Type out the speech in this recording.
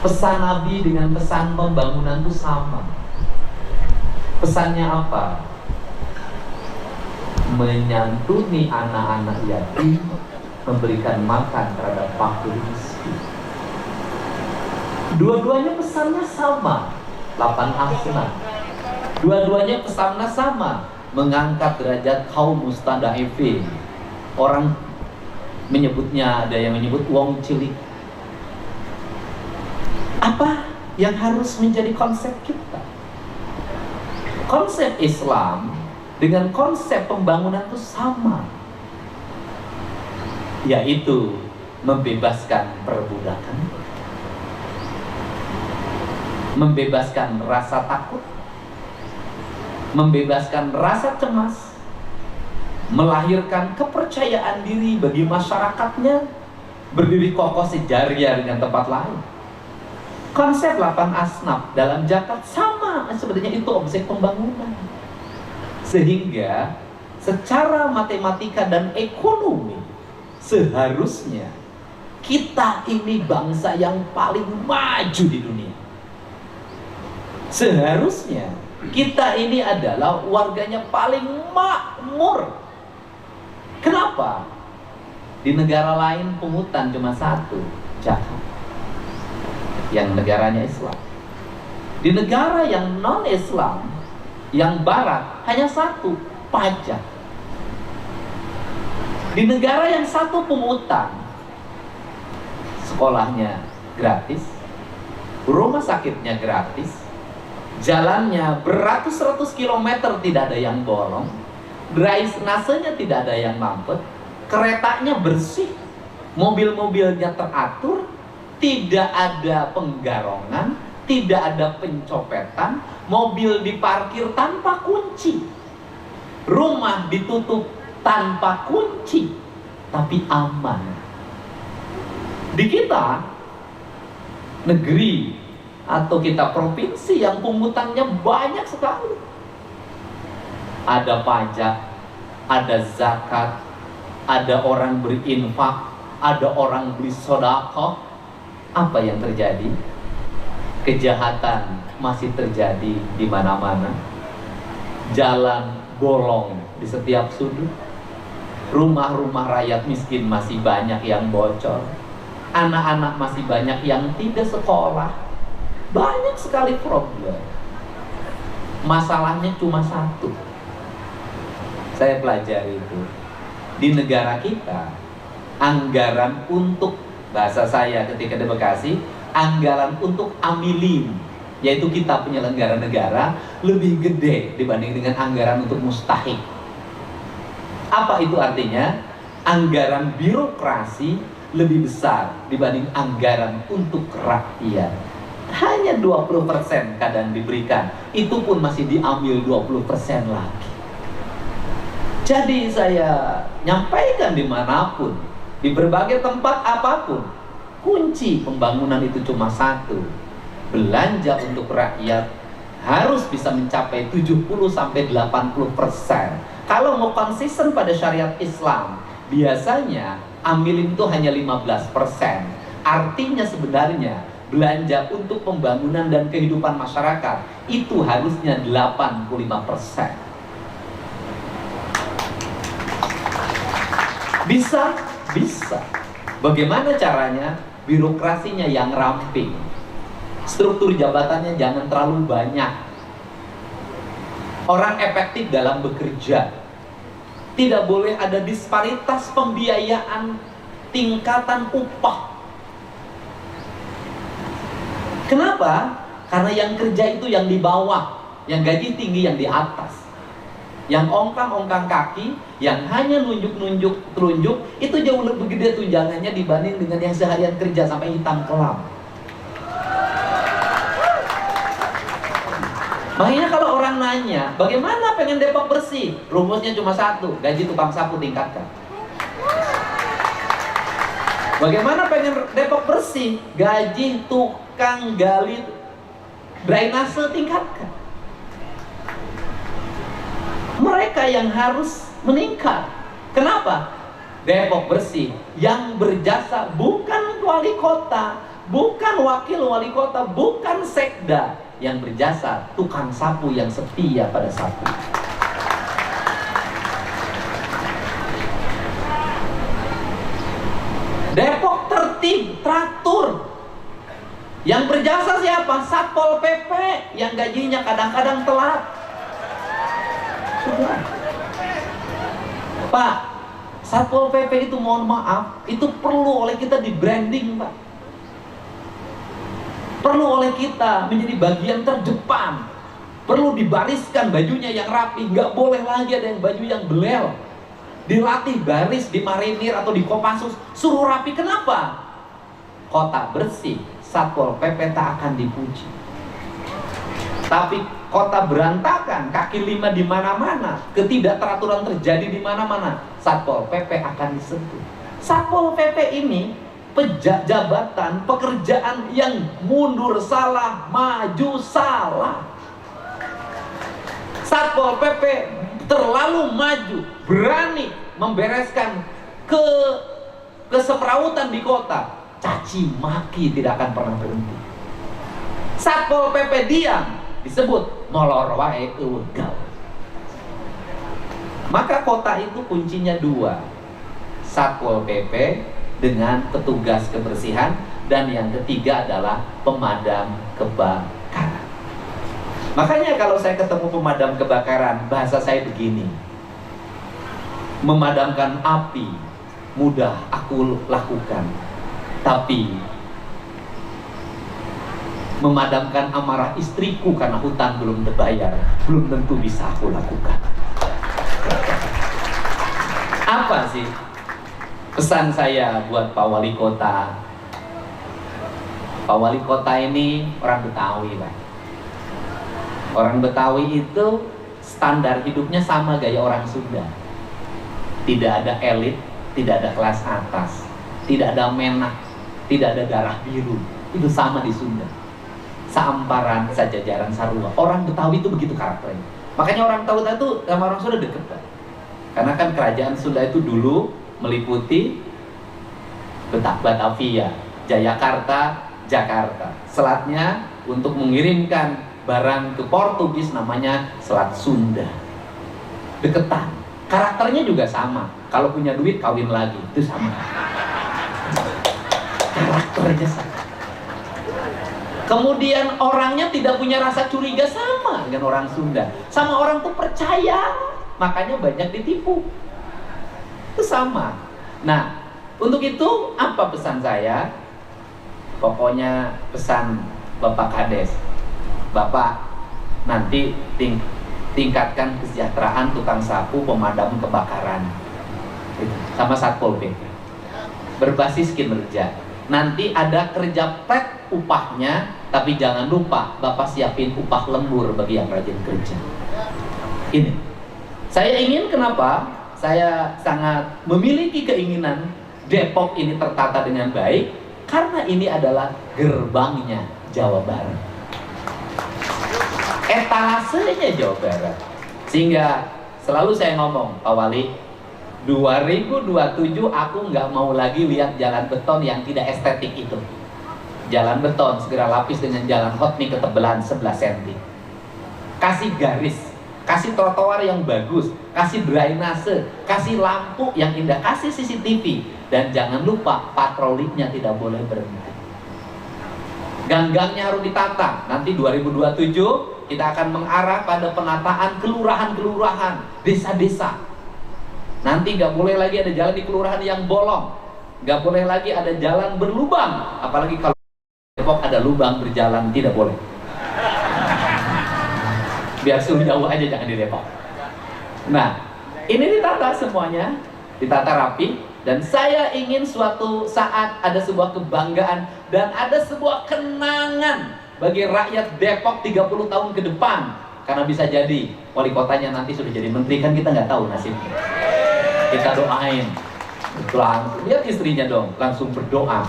Pesan Nabi dengan pesan pembangunan itu sama. Pesannya apa? Menyantuni anak-anak yatim, memberikan makan terhadap fakir miskin. Dua-duanya pesannya sama, 8 asnaf. Dua-duanya pesannya sama, mengangkat derajat kaum mustadafin. Orang menyebutnya, ada yang menyebut wong cilik. Apa yang harus menjadi konsep kita? Konsep Islam dengan konsep pembangunan itu sama, yaitu membebaskan perbudakan, membebaskan rasa takut, membebaskan rasa cemas, melahirkan kepercayaan diri bagi masyarakatnya, berdiri kokoh sejaria dengan tempat lain. Konsep 8 asnaf dalam zakat sama, sebenarnya itu objek pembangunan. Sehingga secara matematika dan ekonomi seharusnya kita ini bangsa yang paling maju di dunia. Seharusnya kita ini adalah warganya paling makmur. Kenapa? Di negara lain pungutan cuma 1, zakat, yang negaranya Islam. Di negara yang non-Islam, yang barat, hanya 1, pajak. Di negara yang 1 pungutan, sekolahnya gratis, rumah sakitnya gratis, jalannya beratus-ratus kilometer tidak ada yang bolong, drainasenya tidak ada yang mampet, keretanya bersih, mobil-mobilnya teratur, tidak ada penggarongan, tidak ada pencopetan, mobil diparkir tanpa kunci, rumah ditutup tanpa kunci, tapi aman. Di kita, negeri atau kita provinsi yang pungutannya banyak sekali, ada pajak, ada zakat, ada orang berinfak, ada orang beli sedekah. Apa yang terjadi? Kejahatan masih terjadi di mana-mana. Jalan bolong di setiap sudut. Rumah-rumah rakyat miskin masih banyak yang bocor. Anak-anak masih banyak yang tidak sekolah. Banyak sekali problem. Masalahnya cuma 1. Saya pelajari itu. Di negara kita, anggaran untuk, bahasa saya ketika di Bekasi, anggaran untuk amilin, yaitu kita penyelenggara negara, lebih gede dibanding dengan anggaran untuk mustahik. Apa itu artinya? Anggaran birokrasi lebih besar dibanding anggaran untuk rakyat. Hanya 20% kadang diberikan, itu pun masih diambil 20% lagi. Jadi saya nyampaikan dimanapun, di berbagai tempat apapun, kunci pembangunan itu cuma 1. Belanja untuk rakyat harus bisa mencapai 70-80%. Kalau mau konsisten pada syariat Islam, biasanya amilin itu hanya 15%. Artinya sebenarnya belanja untuk pembangunan dan kehidupan masyarakat itu harusnya 85%. Bisa. Bagaimana caranya? Birokrasinya yang ramping, struktur jabatannya jangan terlalu banyak, orang efektif dalam bekerja, tidak boleh ada disparitas pembiayaan tingkatan upah. Kenapa? Karena yang kerja itu yang di bawah, yang gaji tinggi yang di atas. Yang ongkang-ongkang kaki, yang hanya nunjuk-nunjuk telunjuk, itu jauh lebih gede tunjangannya dibanding dengan yang seharian kerja sampai hitam kelam. Makanya kalau orang nanya, bagaimana pengen Depok bersih? Rumusnya cuma 1, gaji tukang sapu tingkatkan. Bagaimana pengen Depok bersih? Gaji tukang gali drainase tingkatkan. Mereka yang harus meningkat. Kenapa? Depok bersih yang berjasa bukan wali kota, bukan wakil wali kota, bukan sekda. Yang berjasa tukang sapu yang setia pada sapu. Depok tertib, teratur. Yang berjasa siapa? Satpol PP yang gajinya kadang-kadang telat. Sudah. Pak, Satpol PP itu mohon maaf, itu perlu oleh kita di branding, Pak. Perlu oleh kita menjadi bagian terdepan. Perlu dibariskan bajunya yang rapi. Nggak boleh lagi ada yang baju yang belel. Dilatih baris di marinir atau di Kopassus, suruh rapi. Kenapa? Kota bersih, Satpol PP tak akan dipuji. Tapi kota berantakan, kaki lima di mana-mana, ketidakteraturan terjadi di mana-mana, Satpol PP akan disentuh. Satpol PP ini jabatan pekerjaan yang mundur salah, maju salah. Satpol PP terlalu maju, berani membereskan kesemrawutan di kota. Caci maki tidak akan pernah berhenti. Satpol PP diam, disebut molor wae eugal. Maka kota itu kuncinya dua, Satpol PP dengan petugas kebersihan, dan yang ketiga adalah pemadam kebakaran. Makanya kalau saya ketemu pemadam kebakaran, bahasa saya begini: memadamkan api mudah aku lakukan, tapi memadamkan amarah istriku karena hutang belum terbayar, belum tentu bisa aku lakukan. Apa sih pesan saya buat Pak Wali Kota? Pak Wali Kota ini orang Betawi, Pak. Orang Betawi itu standar hidupnya sama gaya orang Sunda. Tidak ada elit, tidak ada kelas atas, tidak ada menak, tidak ada darah biru. Itu sama di Sunda. Seamparan, sejajaran, sarua. Orang Betawi itu begitu karakternya. Makanya orang Betawi itu sama orang Sunda deket, Pak. Karena kan kerajaan Sunda itu dulu meliputi Batavia, Jayakarta, Jakarta. Selatnya untuk mengirimkan barang ke Portugis namanya Selat Sunda. Deketan. Karakternya juga sama. Kalau punya duit kawin lagi, itu sama. Karakternya sama. Kemudian orangnya tidak punya rasa curiga, sama dengan orang Sunda. Sama orang tuh percaya, makanya banyak ditipu. Itu sama. Nah, untuk itu apa pesan saya? Pokoknya pesan Bapak Kades, Bapak nanti tingkatkan kesejahteraan tukang sapu, pemadam kebakaran, sama Satpol PP, berbasis kinerja. Nanti ada kerja pet upahnya, tapi jangan lupa Bapak siapin upah lembur bagi yang rajin kerja. Ini saya ingin. Kenapa? Saya sangat memiliki keinginan Depok ini tertata dengan baik, karena ini adalah gerbangnya Jawa Barat, etalasenya Jawa Barat. Sehingga selalu saya ngomong, Pak Wali, 2027 aku nggak mau lagi lihat jalan beton yang tidak estetik itu. Jalan beton segera lapis dengan jalan hot mix ketebalan 11 cm. Kasih garis, kasih trotoar yang bagus, kasih drainase, kasih lampu yang indah, kasih CCTV, dan jangan lupa patrolinya tidak boleh berhenti. Gang-gangnya harus ditata. Nanti 2027 kita akan mengarah pada penataan kelurahan-kelurahan, desa-desa. Nanti nggak boleh lagi ada jalan di kelurahan yang bolong, nggak boleh lagi ada jalan berlubang, apalagi kalau Depok ada lubang berjalan, tidak boleh. Biar suruh jauh aja, jangan di Depok. Nah, ini ditata semuanya, ditata rapi, dan saya ingin suatu saat ada sebuah kebanggaan dan ada sebuah kenangan bagi rakyat Depok 30 tahun ke depan, karena bisa jadi wali kotanya nanti sudah jadi menteri, kan kita nggak tahu nasibnya. Kita doain, langsung lihat istrinya dong, langsung berdoa.